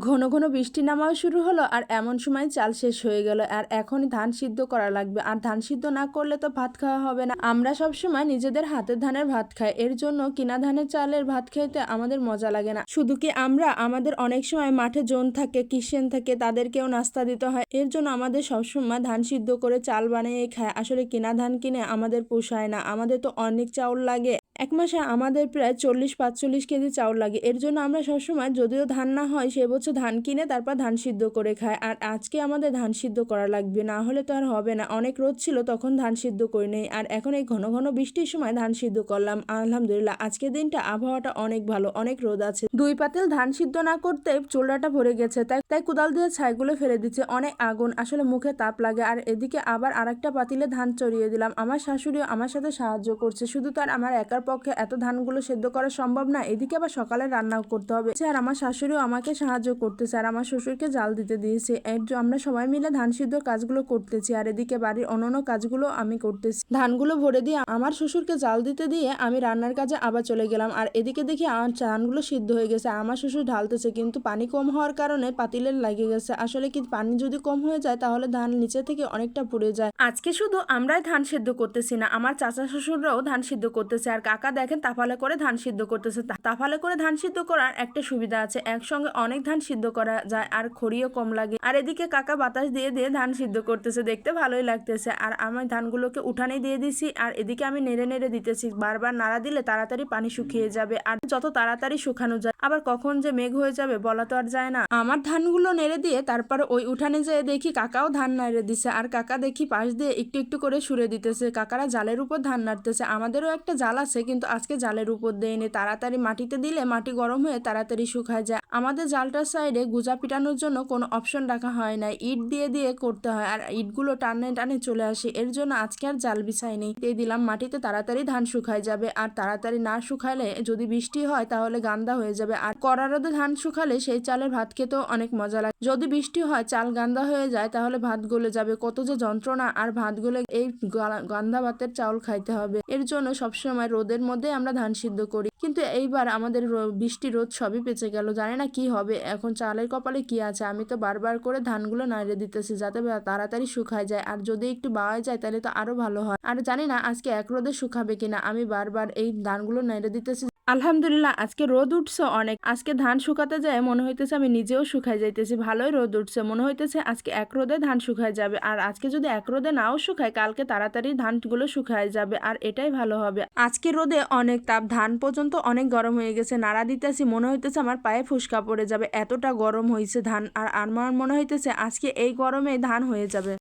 ঘন ঘন বৃষ্টি নামাও শুরু হলো আর এমন সময় চাল শেষ হয়ে গেল আর এখন ধান সিদ্ধ করা লাগবে আর ধান সিদ্ধ না করলে তো ভাত খাওয়া হবে না। আমরা সব সময় নিজেদের হাতের ধানের ভাত খাই, এর জন্য কিনা ধানের চালের ভাত খেতে আমাদের মজা লাগে না। শুধু কি আমরা, আমাদের অনেক সময় মাঠে জন থাকে, কিষেন থাকে, তাদেরকেও নাস্তা দিতে হয়, এর জন্য আমাদের সবসময় ধান সিদ্ধ করে চাল বানিয়ে খায়। আসলে কিনা ধান কিনে আমাদের পোষায় না, আমাদের তো অনেক চাউল লাগে, এক মাসে আমাদের প্রায় 40-45 কেজি চাউল লাগে। এর জন্য আমরা সবসময় যদিও ধান না হয় সে বছর ধান কিনে তারপর ধান সিদ্ধ করে খাই। আর আজকে আমাদের ধান সিদ্ধ করা লাগবে, না হলে তো আর হবে না। অনেক রোদ ছিল তখন ধান সিদ্ধ করে নেই, আর এখন এই ঘন ঘন বৃষ্টির সময় ধান সিদ্ধ করলাম। আলহামদুলিল্লাহ আজকের দিনটা আবহাওয়াটা অনেক ভালো, অনেক রোদ আছে। 2 পাতিল ধান সিদ্ধ না করতে চুলাটা ভরে গেছে, তাই কোদাল দিয়ে ছাইগুলো ফেলে দিচ্ছে। অনেক আগুন, আসলে মুখে তাপ লাগে। আর এদিকে আবার আরেকটা পাতিলে ধান চড়িয়ে দিলাম। আমার শাশুড়িও আমার সাথে সাহায্য করছে, শুধু তার আমার একার পক্ষে এত ধানগুলো সেদ্ধ করা সম্ভব না। এদিকে আবার সকালে রান্নাও করতে হবে, আর আমার শাশুড়িও আমাকে সাহায্য করতেছে আর আমার শ্বশুরকে জাল দিতে দিয়েছে। আমরা সবাই মিলে ধান সিদ্ধর কাজগুলো করতেছি আর এদিকে বাড়ির অন্যান্য কাজগুলো আমি করতেছি। ধানগুলো ভরে দিয়ে আমার শ্বশুরকে জাল দিতে দিয়ে আমি রান্নার কাজে আবার চলে গেলাম। আর এদিকে দেখি আমার ধানগুলো সিদ্ধ হয়ে গেছে, আমার শ্বশুর ঢালতেছে, কিন্তু পানি কম হওয়ার কারণে পাতিলে লেগে গেছে। আসলে কি, পানি যদি কম হয়ে যায় তাহলে ধান নিচে থেকে অনেকটা পুড়ে যায়। আজকে শুধু আমরাই ধান সিদ্ধ করতেছি না, আমার চাচা শ্বশুররাও ধান সিদ্ধ করতেছে। আর কাকা দেখেন তাফালে করে ধান সিদ্ধ করতেছে। তাফালে করে ধান সিদ্ধ করার একটা সুবিধা আছে, একসঙ্গে অনেক ধান সিদ্ধ করা যায় আর খড়িও কম লাগে। আর এদিকে কাকা বাতাস দিয়ে দিয়ে ধান সিদ্ধ করতেছে, দেখতে ভালোই লাগতেছে। আর আমি ধানগুলোকে উঠানে দিয়ে দিছি আর এদিকে আমি নেড়ে নেড়ে দিতেছি। বারবার নাড়া দিলে তাড়াতাড়ি পানি শুকিয়ে যাবে, আর যত তাড়াতাড়ি শুকানো যায়, আবার কখন যে মেঘ হয়ে যাবে বলা তো আর যায় না। আমার ধানগুলো নেড়ে দিয়ে তারপরে ওই উঠানে যেয়ে দেখি কাকাও ধান নাড়ে দিছে, আর কাকা দেখি পাশ দিয়ে একটু একটু করে সুরে দিতেছে। কাকারা জালের উপর ধান নাড়তেছে। আমাদেরও একটা জাল আছে, কিন্তু আজকে জালের উপর দেয়নি, তাড়াতাড়ি মাটিতে দিলে মাটি গরম হয়ে তাড়াতাড়ি শুকায় যায়। আমাদের জালটার সাইডে গুজা পিটানোর জন্য কোনো অপশন রাখা হয় না, ইট দিয়ে দিয়ে করতে হয়, আর ইটগুলো টানে টানে চলে আসে, এর জন্য আজকে আর জাল বিছাইনি। দিয়ে দিলাম মাটিতে, তাড়াতাড়ি ধান শুকায় যাবে। আর তাড়াতাড়ি না শুকালে যদি বৃষ্টি হয় তাহলে গান্দা হয়ে যাবে, আর কড়া রোদে ধান শুকালে সেই চালের ভাত খেতেও অনেক মজা লাগে। যদি বৃষ্টি হয় চাল গান্দা হয়ে যায় তাহলে ভাত গলে যাবে, কত যে যন্ত্রণা। আর ভাত গলে এই গান্দা ভাতের চাউল খাইতে হবে, এর জন্য সবসময় রোদের মধ্যে আমরা ধান সিদ্ধ করি। কিন্তু এইবার আমাদের বৃষ্টি রোদ সবই পেঁচে গেল, জানি না কি হবে এখন, চালের কপালে কি আছে। আমি তো বারবার করে ধানগুলো নাড়িয়ে দিতেছি যাতে তাড়াতাড়ি শুকায় যায়, আর যদি একটু বাওয়া যায় তাহলে তো আরো ভালো হয়। আর জানি না আজকে এক রোদে শুকাবে কিনা, আমি বারবার এই ধানগুলো নাড়িয়ে দিতেছি। আলহামদুলিল্লাহ আজকে রোদ উঠছে অনেক। আজকে ধান শুকাতে যায় মনে হইতেছে আমি নিজেও শুকাই যাইতেছি, ভালোই রোদ উঠছে, মনে হইতেছে আজকে এক রোদে ধান শুকায় যাবে। আর আজকে যদি এক রোদে নাও শুকায়, কালকে তাড়াতাড়ি ধানগুলো শুকায় যাবে, আর এটাই ভালো হবে। আজকে রোদে অনেক তাপ, ধান পর্যন্ত অনেক গরম হয়ে গেছে। নাড়া দিতেছি, মনে হইতেছে আমার পায়ে ফুসকা পড়ে যাবে, এতটা গরম হয়েছে ধান। আর আমার মনে হইতেছে আজকে এই গরমে ধান হয়ে যাবে।